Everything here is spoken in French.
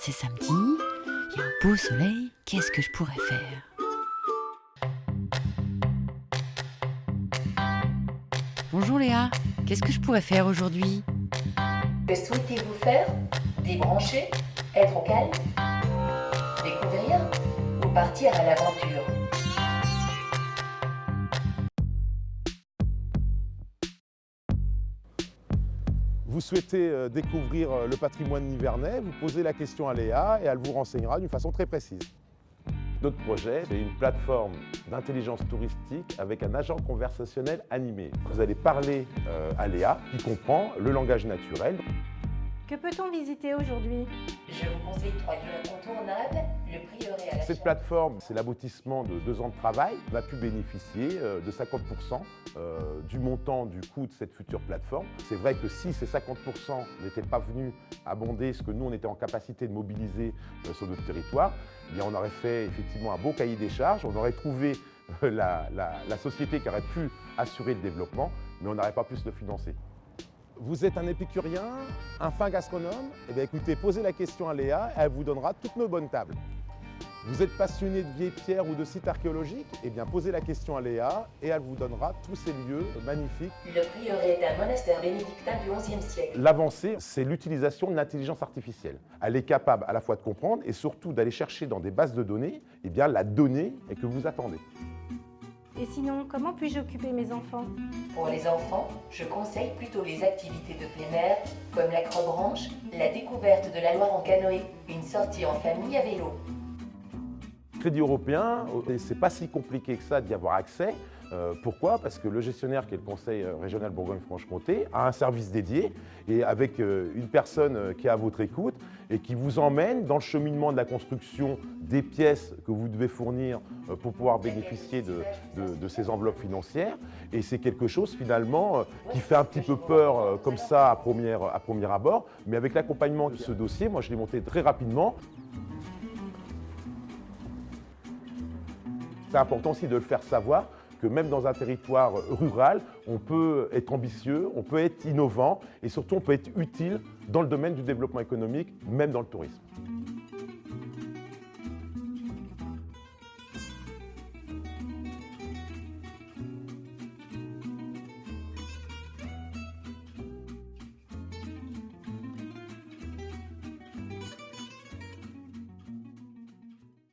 C'est samedi, il y a un beau soleil, qu'est-ce que je pourrais faire? Bonjour Léa, qu'est-ce que je pourrais faire aujourd'hui? Que souhaitez-vous faire? Débrancher? Être au calme? Découvrir? Ou partir à l'aventure? Vous souhaitez découvrir le patrimoine nivernais, vous posez la question à Léa et elle vous renseignera d'une façon très précise. Notre projet, c'est une plateforme d'intelligence touristique avec un agent conversationnel animé. Vous allez parler à Léa qui comprend le langage naturel. Que peut-on visiter aujourd'hui? Je vous conseille 3 lieux incontournables, le prieuré à la Cette plateforme, c'est l'aboutissement de 2 ans de travail. On a pu bénéficier de 50% du montant du coût de cette future plateforme. C'est vrai que si ces 50% n'étaient pas venus abonder ce que nous, on était en capacité de mobiliser sur notre territoire, eh bien, on aurait fait effectivement un beau cahier des charges, on aurait trouvé la société qui aurait pu assurer le développement, mais on n'aurait pas pu se le financer. Vous êtes un épicurien, un fin gastronome? Eh bien écoutez, posez la question à Léa, elle vous donnera toutes nos bonnes tables. Vous êtes passionné de vieilles pierres ou de sites archéologiques? Eh bien posez la question à Léa et elle vous donnera tous ces lieux magnifiques. Le prieuré est un monastère bénédictin du XIe siècle. L'avancée, c'est l'utilisation de l'intelligence artificielle. Elle est capable à la fois de comprendre et surtout d'aller chercher dans des bases de données eh bien, la donnée que vous attendez. Et sinon, comment puis-je occuper mes enfants? Pour les enfants, je conseille plutôt les activités de plein air, comme l'acrobranche, la découverte de la Loire en canoë, une sortie en famille à vélo. Crédit européen, c'est pas si compliqué que ça d'y avoir accès. Pourquoi? Parce que le gestionnaire, qui est le Conseil régional Bourgogne-Franche-Comté, a un service dédié et avec une personne qui est à votre écoute et qui vous emmène dans le cheminement de la construction des pièces que vous devez fournir pour pouvoir bénéficier de ces enveloppes financières. Et c'est quelque chose finalement qui fait un petit peu peur comme ça à premier abord, mais avec l'accompagnement de ce dossier, moi je l'ai monté très rapidement. C'est important aussi de le faire savoir que même dans un territoire rural, on peut être ambitieux, on peut être innovant et surtout on peut être utile dans le domaine du développement économique, même dans le tourisme.